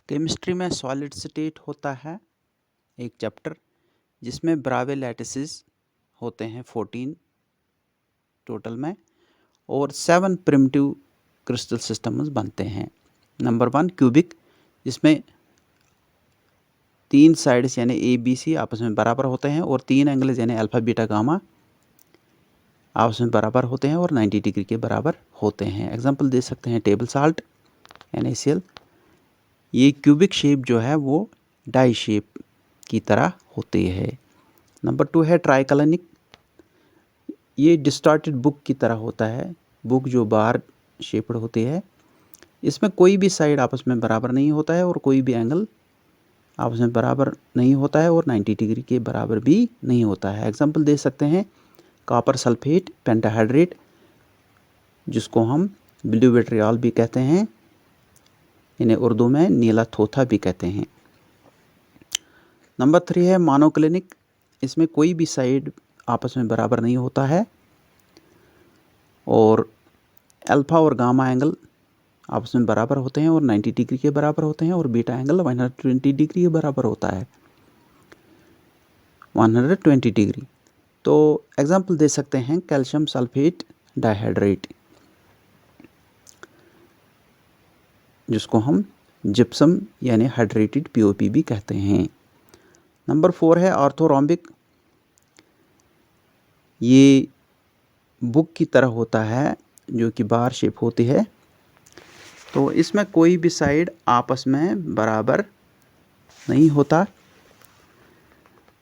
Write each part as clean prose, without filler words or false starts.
Chemistry में solid state होता है एक चैप्टर जिसमें ब्रावे लैटिसेस होते हैं 14 टोटल में और 7 प्रिमिटिव क्रिस्टल सिस्टम्स बनते हैं। नंबर 1 क्यूबिक, जिसमें 3 साइड्स यानी ए बी सी आपस में बराबर होते हैं और 3 एंगल्स यानी अल्फा बीटा गामा आपस में बराबर होते हैं और 90 डिग्री के बराबर होते हैं। एग्जांपल दे सकते हैं टेबल साल्ट NaCl। ये क्यूबिक शेप जो है वो डाई शेप की तरह होती है। नंबर 2 है ट्राइकलनिक। ये डिस्टॉर्टेड बुक की तरह होता है, बुक जो बार शेप्ड होती है। इसमें कोई भी साइड आपस में बराबर नहीं होता है और कोई भी एंगल आपस में बराबर नहीं होता है और 90 डिग्री के बराबर भी नहीं होता है। एग्जांपल दे सकते हैं कॉपर सल्फेट पेंटाहाइड्रेट, जिसको हम ब्लू विट्रियल भी कहते हैं, इन्हें उर्दू में नीला थोथा भी कहते हैं। नंबर 3 है मोनोक्लिनिक। इसमें कोई भी साइड आपस में बराबर नहीं होता है और अल्फा और गामा एंगल आपस में बराबर होते हैं और 90 डिग्री के बराबर होते हैं और बीटा एंगल 120 डिग्री के बराबर होता है, 120 डिग्री। तो एग्जांपल दे सकते हैं कैल्शियम सल्फेट डाइहाइड्रेट, जिसको हम जिप्सम यानी हाइड्रेटेड POP भी कहते हैं। नंबर 4 है ऑर्थोरोम्बिक। ये बुक की तरह होता है जो कि बार शेप होती है, तो इसमें कोई भी साइड आपस में बराबर नहीं होता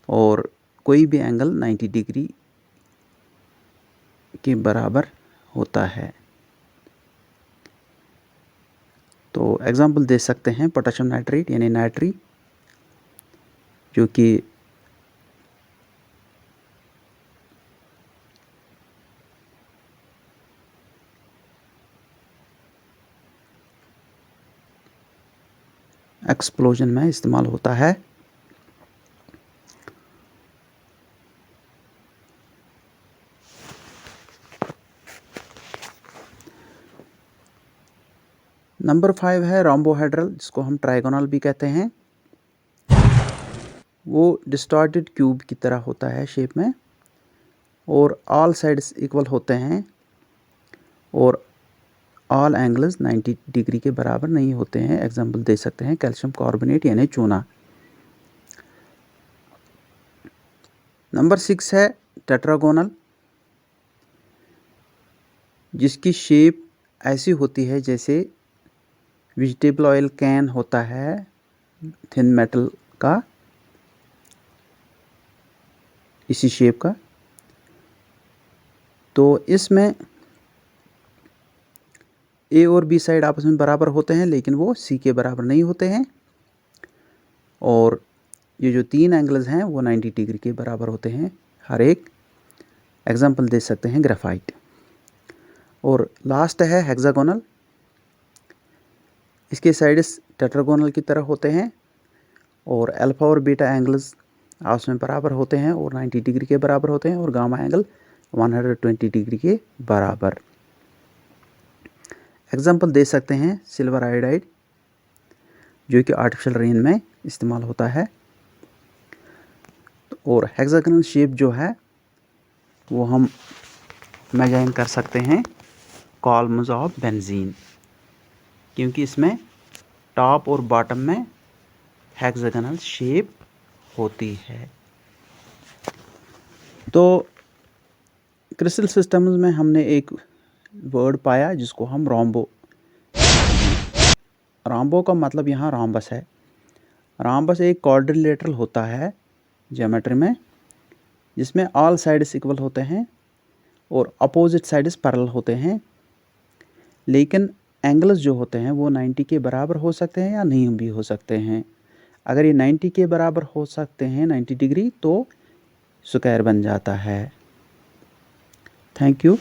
और कोई भी एंगल 90 डिग्री के बराबर होता है। तो एग्जांपल दे सकते हैं पोटेशियम नाइट्रेट यानी नाइट्री, जो कि एक्सप्लोजन में इस्तेमाल होता है। नंबर 5 है रोम्बोहेड्रल, जिसको हम ट्राइगोनल भी कहते हैं। वो डिस्टॉर्टेड क्यूब की तरह होता है शेप में और ऑल साइड्स इक्वल होते हैं और ऑल एंगल्स 90 डिग्री के बराबर नहीं होते हैं। एग्जांपल दे सकते हैं कैल्शियम कार्बोनेट यानी चूना। नंबर 6 है टेट्रागोनल, जिसकी शेप ऐसी होती है जैसे वेजिटेबल ऑयल कैन होता है थिन मेटल का, इसी शेप का। तो इसमें A और B साइड आपस में बराबर होते हैं लेकिन वो C के बराबर नहीं होते हैं और ये जो 3 एंगल्स हैं वो 90 डिग्री के बराबर होते हैं हर एक। एग्जांपल दे सकते हैं ग्रेफाइट। और लास्ट है हेक्सागोनल। इसके साइड्स टेट्रागोनल की तरह होते हैं और अल्फा और बीटा एंगल्स आपस में बराबर होते हैं और 90 डिग्री के बराबर होते हैं और गामा एंगल 120 डिग्री के बराबर। एग्जांपल दे सकते हैं सिल्वर आयोडाइड, जो कि आर्टिफिशियल रेन में इस्तेमाल होता है। और हेक्सागोनल शेप जो है वो हम इमेजिन कर सकते हैं कॉलम्स ऑफ बेंजीन, क्योंकि इसमें टॉप और बॉटम में हेक्सागोनल शेप होती है। तो क्रिस्टल सिस्टम्स में हमने एक वर्ड पाया जिसको हम रोम्बो, रोम्बो का मतलब यहाँ रोम्बस है। रोम्बस एक क्वाड्रिलेटरल होता है ज्योमेट्री में, जिसमें ऑल साइड्स इक्वल होते हैं और अपोजिट साइड्स पैरेलल होते हैं, लेकिन एंगल्स जो होते हैं वो 90 के बराबर हो सकते हैं या नहीं भी हो सकते हैं। अगर ये 90 के बराबर हो सकते हैं 90 डिग्री, तो स्क्वायर बन जाता है। Thank you.